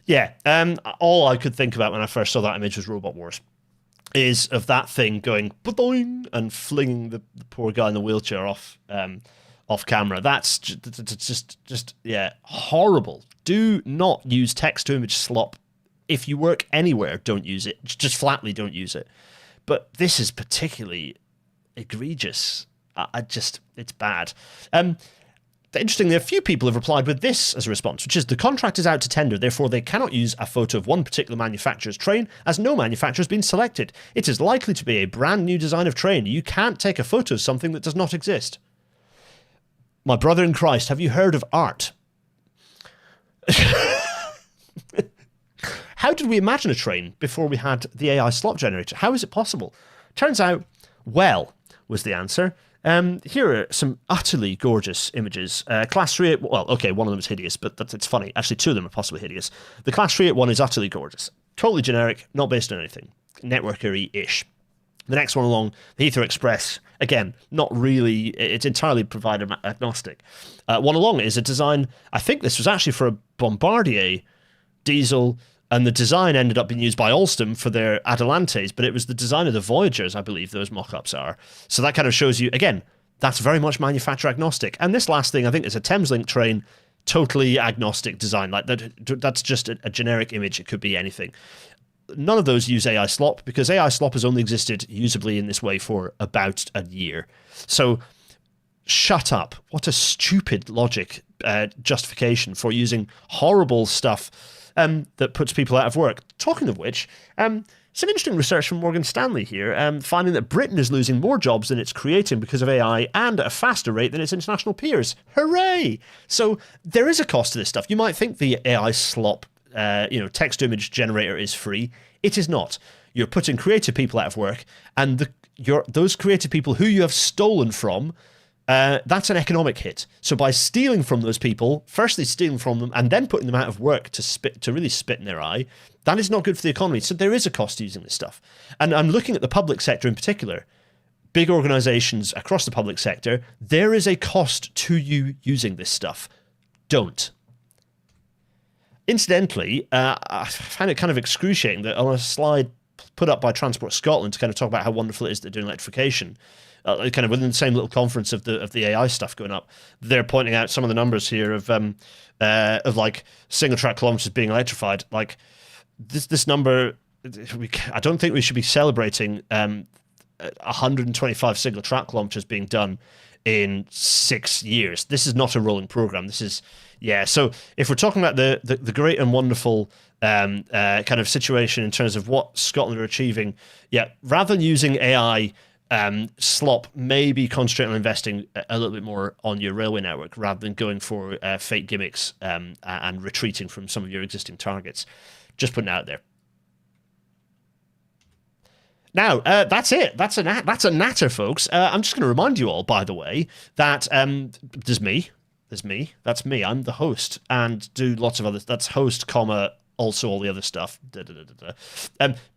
S1: Yeah, all I could think about when I first saw that image was Robot Wars, is of that thing going ba-doing and flinging the poor guy in the wheelchair off camera. That's just horrible. Do not use text-to-image slop. If you work anywhere, don't use it. Just flatly don't use it. But this is particularly egregious. It's bad. Interestingly, a few people have replied with this as a response, which is: the contract is out to tender, therefore they cannot use a photo of one particular manufacturer's train, as no manufacturer has been selected. It is likely to be a brand new design of train. You can't take a photo of something that does not exist. My brother in Christ, have you heard of art? How did we imagine a train before we had the AI slot generator? How is it possible? Turns out, well, was the answer. Here are some utterly gorgeous images. Class 3, well, okay, one of them is hideous, but it's funny. Actually, two of them are possibly hideous. The Class 381 is utterly gorgeous. Totally generic, not based on anything. Networkery-ish. The next one along, the Heathrow Express, again, not really, it's entirely provider agnostic. One along is a design, I think this was actually for a Bombardier diesel, and the design ended up being used by Alstom for their Adelantes, but it was the design of the Voyagers, I believe those mock-ups are. So that kind of shows you, again, that's very much manufacturer agnostic. And this last thing, I think, is a Thameslink train, totally agnostic design. Like that's just a generic image. It could be anything. None of those use AI slop, because AI slop has only existed usably in this way for about a year. So shut up. What a stupid logic justification for using horrible stuff that puts people out of work. Talking of which, some interesting research from Morgan Stanley here, finding that Britain is losing more jobs than it's creating because of AI and at a faster rate than its international peers. Hooray! So there is a cost to this stuff. You might think the AI slop text-to-image generator is free. It is not. You're putting creative people out of work, and those creative people who you have stolen from, that's an economic hit. So by stealing from those people, firstly stealing from them, and then putting them out of work to really spit in their eye, that is not good for the economy. So there is a cost to using this stuff. And I'm looking at the public sector in particular. Big organizations across the public sector, there is a cost to you using this stuff. Don't. Incidentally, I find it kind of excruciating that on a slide put up by Transport Scotland to kind of talk about how wonderful it is they're doing electrification, kind of within the same little conference of the AI stuff going up, they're pointing out some of the numbers here of like single track kilometers being electrified. Like this number, I don't think we should be celebrating 125 single track kilometers being done in 6 years. This is not a rolling program. This is, yeah. So if we're talking about the great and wonderful kind of situation in terms of what Scotland are achieving, yeah, rather than using AI slop, maybe concentrate on investing a little bit more on your railway network rather than going for fake gimmicks and retreating from some of your existing targets. Just putting it out there. Now, that's it. That's a natter, folks. I'm just going to remind you all, by the way, that there's me. That's me. I'm the host and do lots of other. That's host, comma, also all the other stuff.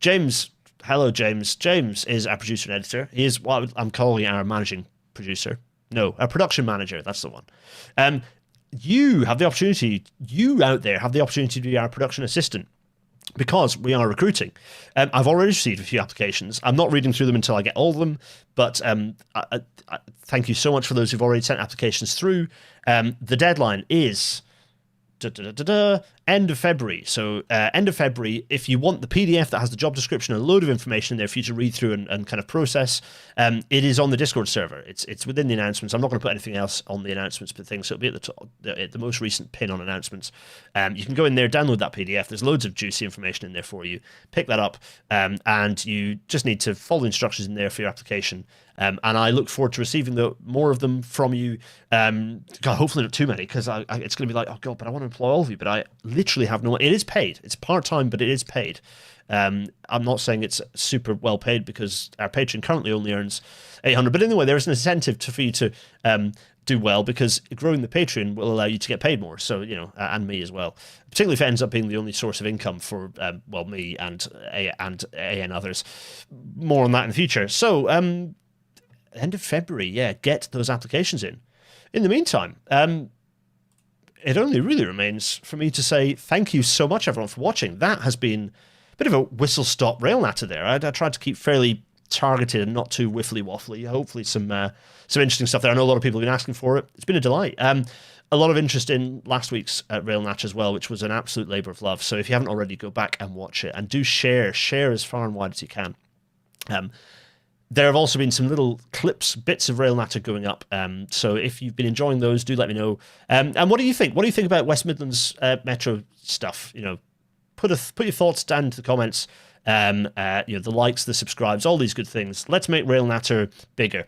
S1: James, hello, James. James is our producer and editor. He is what I'm calling our managing producer. No, our production manager. That's the one. You have the opportunity. You out there have the opportunity to be our production assistant, because we are recruiting. I've already received a few applications. I'm not reading through them until I get all of them, but I thank you so much for those who've already sent applications through. The deadline is end of February. So end of February, if you want the PDF that has the job description and a load of information in there for you to read through and kind of process, it is on the Discord server. It's within the announcements. I'm not going to put anything else on the announcements, but things. So it'll be at the top, the most recent pin on announcements. You can go in there, download that PDF. There's loads of juicy information in there for you. Pick that up, and you just need to follow the instructions in there for your application. And I look forward to receiving more of them from you. God, hopefully not too many, because it's going to be like, oh God, but I want to employ all of you. But I literally have no. It is paid. It's part-time, but it is paid. I'm not saying it's super well paid, because our patron currently only earns 800. But anyway, there is an incentive for you to do well, because growing the Patreon will allow you to get paid more. So, and me as well. Particularly if it ends up being the only source of income for, me and AN others. More on that in the future. So, end of February, yeah, get those applications in. In the meantime, it only really remains for me to say thank you so much, everyone, for watching. That has been a bit of a whistle-stop rail natter there. I tried to keep fairly targeted and not too whiffly-waffly. Hopefully some interesting stuff there. I know a lot of people have been asking for it. It's been a delight. A lot of interest in last week's rail natter as well, which was an absolute labour of love. So if you haven't already, go back and watch it. And do share as far and wide as you can. There have also been some little bits of rail natter going up. So if you've been enjoying those, do let me know. And what do you think? What do you think about West Midlands Metro stuff? Put your thoughts down in the comments. The likes, the subscribes, all these good things. Let's make rail natter bigger.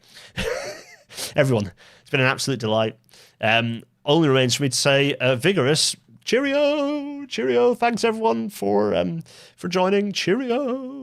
S1: Everyone, it's been an absolute delight. Only remains for me to say vigorous cheerio. Thanks everyone for joining. Cheerio.